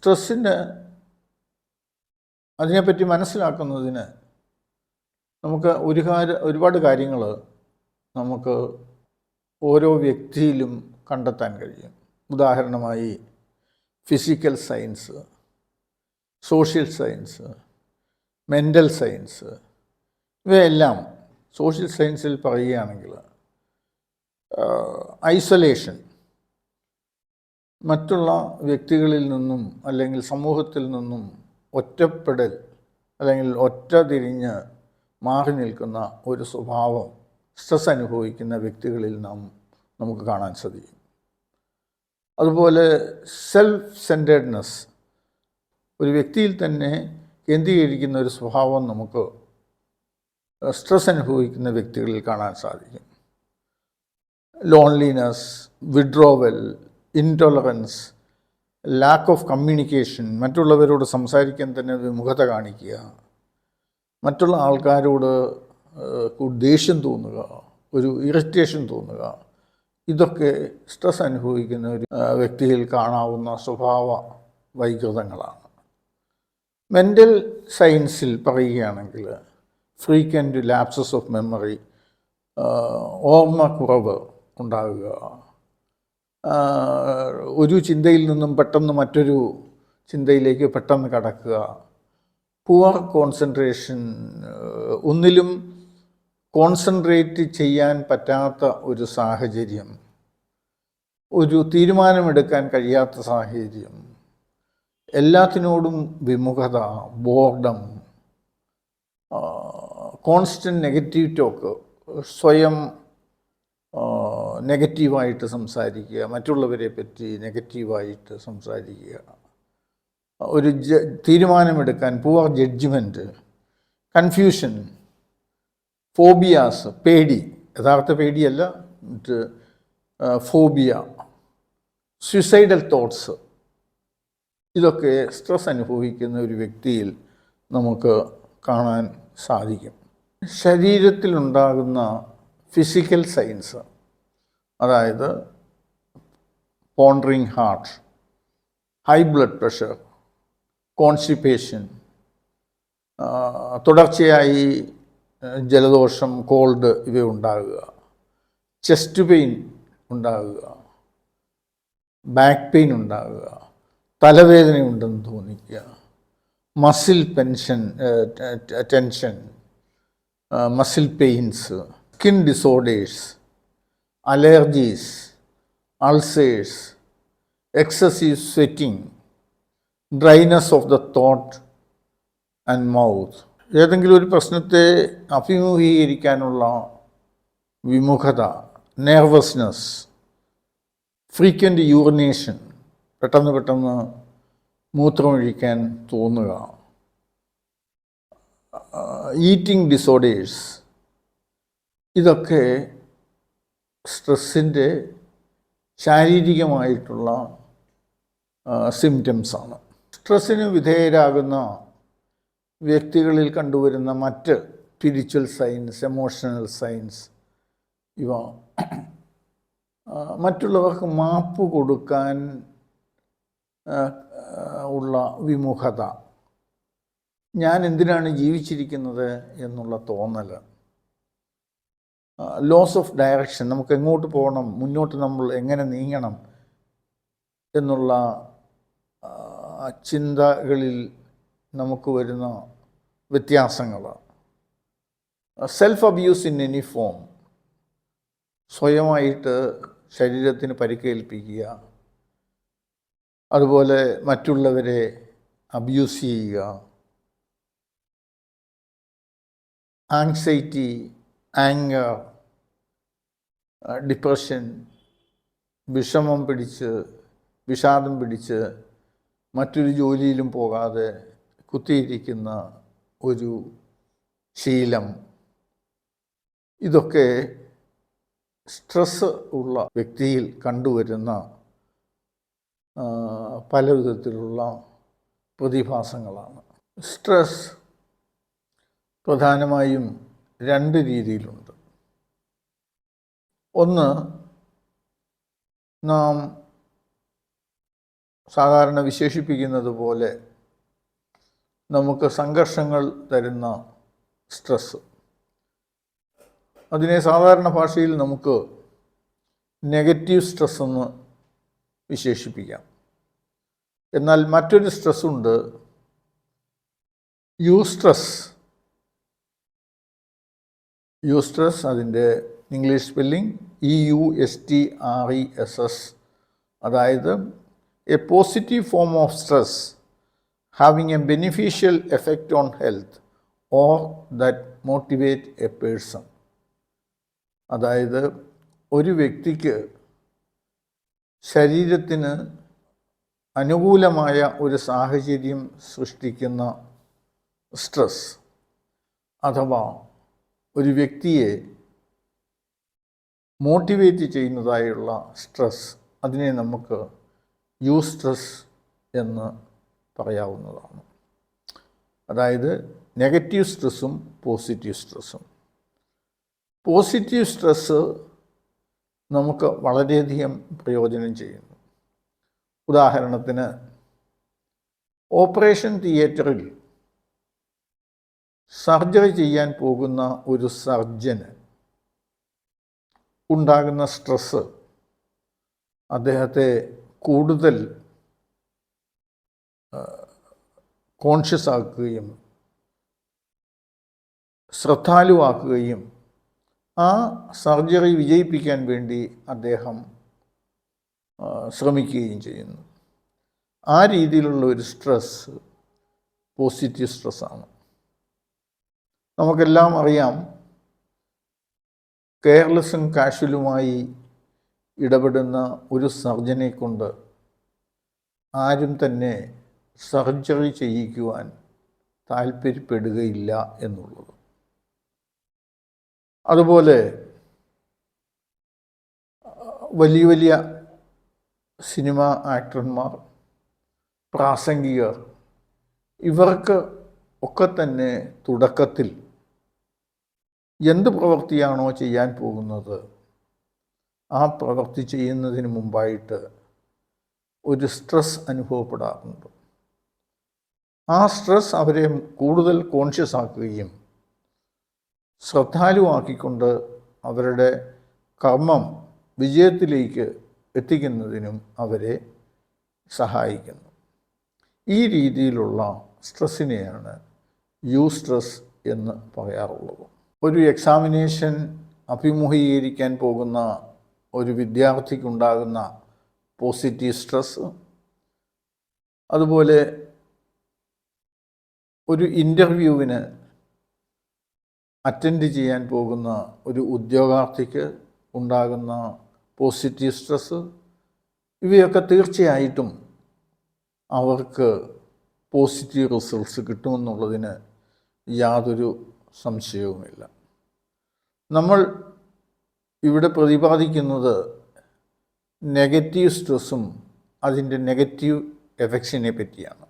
സ്ട്രെസ്സിന് അതിനെപ്പറ്റി മനസ്സിലാക്കുന്നതിന് നമുക്ക് ഒരുപാട് കാര്യങ്ങൾ നമുക്ക് ഓരോ വ്യക്തിയിലും കണ്ടെത്താൻ കഴിയും. ഉദാഹരണമായി physical science, social science, mental science, ഇവയെല്ലാം സോഷ്യൽ സയൻസിൽ പറയുകയാണെങ്കിൽ ഐസൊലേഷൻ, മറ്റുള്ള വ്യക്തികളിൽ നിന്നും അല്ലെങ്കിൽ സമൂഹത്തിൽ നിന്നും ഒറ്റപ്പെടൽ അല്ലെങ്കിൽ ഒറ്റ തിരിഞ്ഞ് മാറി നിൽക്കുന്ന ഒരു സ്വഭാവം സ്ട്രെസ് അനുഭവിക്കുന്ന വ്യക്തികളിൽ നമുക്ക് കാണാൻ സാധിക്കും. അതുപോലെ സെൽഫ് സെൻറ്റേഡ്നെസ്, ഒരു വ്യക്തിയിൽ തന്നെ കേന്ദ്രീകരിക്കുന്ന ഒരു സ്വഭാവം നമുക്ക് സ്ട്രെസ് അനുഭവിക്കുന്ന വ്യക്തികളിൽ കാണാൻ സാധിക്കും. Loneliness, withdrawal, intolerance, lack of communication, മറ്റുള്ളവരോട് സംസാരിക്കാൻ തന്നെ വിമുഖത കാണിക്കുക, മറ്റുള്ള ആൾക്കാരോട് ദേഷ്യം തോന്നുക, ഒരു ഇറിറ്റേഷൻ തോന്നുക, ഇതൊക്കെ സ്ട്രെസ് അനുഭവിക്കുന്ന ഒരു വ്യക്തിയിൽ കാണാവുന്ന സ്വഭാവ വൈകൃതങ്ങളാണ്. മെൻ്റൽ സയൻസിൽ പറയുകയാണെങ്കിൽ ഫ്രീക്വൻറ്റ് ലാപ്സസ് ഓഫ് മെമ്മറി, ഓർമ്മക്കുറവ് ഉണ്ടാകുക, ഒരു ചിന്തയിൽ നിന്നും പെട്ടെന്ന് മറ്റൊരു ചിന്തയിലേക്ക് പെട്ടെന്ന് കടക്കുക, പുവർ കോൺസെൻട്രേഷൻ, ഒന്നിലും കോൺസെൻട്രേറ്റ് ചെയ്യാൻ പറ്റാത്ത ഒരു സാഹചര്യം, ഒരു തീരുമാനമെടുക്കാൻ കഴിയാത്ത സാഹചര്യം, എല്ലാത്തിനോടും വിമുഖത, ബോർഡം, കോൺസ്റ്റൻറ്റ് നെഗറ്റീവ് ടോക്ക്, സ്വയം നെഗറ്റീവായിട്ട് സംസാരിക്കുക, മറ്റുള്ളവരെ പറ്റി നെഗറ്റീവായിട്ട് സംസാരിക്കുക, ഒരു തീരുമാനമെടുക്കാൻ പുവർ ജഡ്ജ്മെൻറ്റ്, കൺഫ്യൂഷൻ, ഫോബിയാസ്, പേടി, യഥാർത്ഥ പേടിയല്ല, ഫോബിയ, സ്യൂസൈഡൽ തോട്ട്സ്, ഇതൊക്കെ സ്ട്രെസ് അനുഭവിക്കുന്ന ഒരു വ്യക്തിയിൽ നമുക്ക് കാണാൻ സാധിക്കും. ശരീരത്തിലുണ്ടാകുന്ന ഫിസിക്കൽ സയൻസ്, അതായത് pounding heart, high blood pressure, constipation, തുടർച്ചയായി ജലദോഷം, കോൾഡ് ഇവ ഉണ്ടാകുക, ചെസ്റ്റ് പെയിൻ ഉണ്ടാകുക, ബാക്ക് പെയിൻ ഉണ്ടാകുക, തലവേദന ഉണ്ടെന്ന് തോന്നിക്കുക, muscle tension, muscle pains, skin disorders, allergies, ulcers, excessive sweating, dryness of the തോട്ട് ആൻഡ് മൗത്ത്. ഏതെങ്കിലും ഒരു പ്രശ്നത്തെ അഭിമുഖീകരിക്കാനുള്ള വിമുഖത, നെർവസ്നെസ്, ഫ്രീക്വൻറ്റ് യൂറിനേഷൻ, പെട്ടെന്ന് മൂത്രമൊഴിക്കാൻ തോന്നുക, ഈറ്റിംഗ് ഡിസോർഡേഴ്സ്, ഇതൊക്കെ സ്ട്രെസ്സിൻ്റെ ശാരീരികമായിട്ടുള്ള സിംറ്റംസാണ്. സ്ട്രെസ്സിന് വിധേയരാകുന്ന വ്യക്തികളിൽ കണ്ടുവരുന്ന മറ്റ് സ്പിരിച്വൽ സയൻസ്, എമോഷണൽ സയൻസ്, ഇവ മറ്റുള്ളവർക്ക് മാപ്പ് കൊടുക്കാൻ ഉള്ള വിമുഖത, ഞാൻ എന്തിനാണ് ജീവിച്ചിരിക്കുന്നത് എന്നുള്ള തോന്നൽ, ലോസ് ഓഫ് ഡയറക്ഷൻ, നമുക്ക് എങ്ങോട്ട് പോകണം, മുന്നോട്ട് നമ്മൾ എങ്ങനെ നീങ്ങണം എന്നുള്ള ചിന്തകളിൽ നമുക്ക് വരുന്ന വ്യത്യാസങ്ങൾ, self abuse in any form, സ്വയമായിട്ട് ശരീരത്തിന് പരിക്കേൽപ്പിക്കുക, അതുപോലെ മറ്റുള്ളവരെ അബ്യൂസ് ചെയ്യുക, ആങ്സൈറ്റി, ആങ്കർ, ഡിപ്രഷൻ, വിഷാദം പിടിച്ച് മറ്റൊരു ജോലിയിലും പോകാതെ കുത്തിയിരിക്കുന്ന ഒരു ശീലം, ഇതൊക്കെ സ്ട്രെസ് ഉള്ള വ്യക്തിയിൽ കണ്ടുവരുന്ന പല വിധത്തിലുള്ള പ്രതിഭാസങ്ങളാണ്. സ്ട്രെസ് പ്രധാനമായും രണ്ട് രീതിയിലുണ്ട്. ഒന്ന്, നാം സാധാരണ വിശേഷിപ്പിക്കുന്നത് പോലെ നമുക്ക് സംഘർഷങ്ങൾ തരുന്ന സ്ട്രെസ്, അതിനെ സാധാരണ ഭാഷയിൽ നമുക്ക് നെഗറ്റീവ് സ്ട്രെസ് എന്ന് വിശേഷിപ്പിക്കാം. എന്നാൽ മറ്റൊരു സ്ട്രെസ്സുണ്ട്, യൂസ്ട്രെസ്. യൂസ്ട്രെസ്, അതിൻ്റെ ഇംഗ്ലീഷ് സ്പെല്ലിംഗ് EUSTRESS, അതായത് A positive form of stress having A beneficial effect on health or that motivate A person. അതായത് ഒരു വ്യക്തിക്ക് ശരീരത്തിന് അനുകൂലമായ ഒരു സാഹചര്യം സൃഷ്ടിക്കുന്ന സ്ട്രെസ്, അഥവാ ഒരു വ്യക്തിയെ മോട്ടിവേറ്റ് ചെയ്യുന്നതായുള്ള സ്ട്രെസ്, അതിനെ നമുക്ക് യൂസ്ട്രെസ് എന്ന് പറയാവുന്നതാണ്. അതായത് നെഗറ്റീവ് സ്ട്രെസ്സും പോസിറ്റീവ് സ്ട്രെസ്സും. പോസിറ്റീവ് സ്ട്രെസ്സ് നമുക്ക് വളരെയധികം പ്രയോജനം ചെയ്യുന്നു. ഉദാഹരണത്തിന്, ഓപ്പറേഷൻ തിയേറ്ററിൽ സർജറി ചെയ്യാൻ പോകുന്ന ഒരു സർജന് ഉണ്ടാകുന്ന സ്ട്രെസ്സ് അദ്ദേഹത്തെ കൂടുതൽ കോൺഷ്യസ് ആക്കുകയും ശ്രദ്ധാലുവാക്കുകയും ആ സർജറി വിജയിപ്പിക്കാൻ വേണ്ടി അദ്ദേഹം ശ്രമിക്കുകയും ചെയ്യുന്നു. ആ രീതിയിലുള്ള ഒരു സ്ട്രെസ് പോസിറ്റീവ് സ്ട്രെസ്സാണ്. നമുക്കെല്ലാം അറിയാം, കെയർലെസ്സും കാഷ്വലുമായി ഇടപെടുന്ന ഒരു സർജനെ കൊണ്ട് ആരും തന്നെ സർജറി ചെയ്യിക്കുവാൻ താല്പര്യപ്പെടുകയില്ല എന്നുള്ളത്. അതുപോലെ വലിയ വലിയ സിനിമ ആക്ടർമാർ, പ്രാസംഗികർ, ഇവർക്ക് ഒക്കെ തന്നെ തുടക്കത്തിൽ എന്ത് പ്രവൃത്തിയാണോ ചെയ്യാൻ പോകുന്നത് ആ പ്രവൃത്തി ചെയ്യുന്നതിന് മുമ്പായിട്ട് ഒരു സ്ട്രെസ് അനുഭവപ്പെടാറുണ്ട്. ആ സ്ട്രെസ് അവരെ കൂടുതൽ കോൺഷ്യസ് ആക്കുകയും ശ്രദ്ധാലുവാക്കിക്കൊണ്ട് അവരുടെ കർമ്മം വിജയത്തിലേക്ക് എത്തിക്കുന്നതിനും അവരെ സഹായിക്കുന്നു. ഈ രീതിയിലുള്ള സ്ട്രെസ്സിനെയാണ് യൂസ്ട്രെസ് എന്ന് പറയാറുള്ളത്. ഒരു എക്സാമിനേഷൻ അഭിമുഖീകരിക്കാൻ പോകുന്ന ഒരു വിദ്യാർത്ഥിക്കുണ്ടാകുന്ന പോസിറ്റീവ് സ്ട്രെസ്, അതുപോലെ ഒരു ഇൻ്റർവ്യൂവിന് അറ്റൻഡ് ചെയ്യാൻ പോകുന്ന ഒരു ഉദ്യോഗാർത്ഥിക്ക് ഉണ്ടാകുന്ന പോസിറ്റീവ് സ്ട്രെസ്, ഇവയൊക്കെ തീർച്ചയായിട്ടും അവർക്ക് പോസിറ്റീവ് റിസൾട്ട്സ് കിട്ടുമെന്നുള്ളതിന് യാതൊരു സംശയവുമില്ല. നമ്മൾ ഇവിടെ പ്രതിപാദിക്കുന്നത് നെഗറ്റീവ് സ്ട്രെസ്സും അതിൻ്റെ നെഗറ്റീവ് എഫക്ട്സിനെ പറ്റിയാണ്.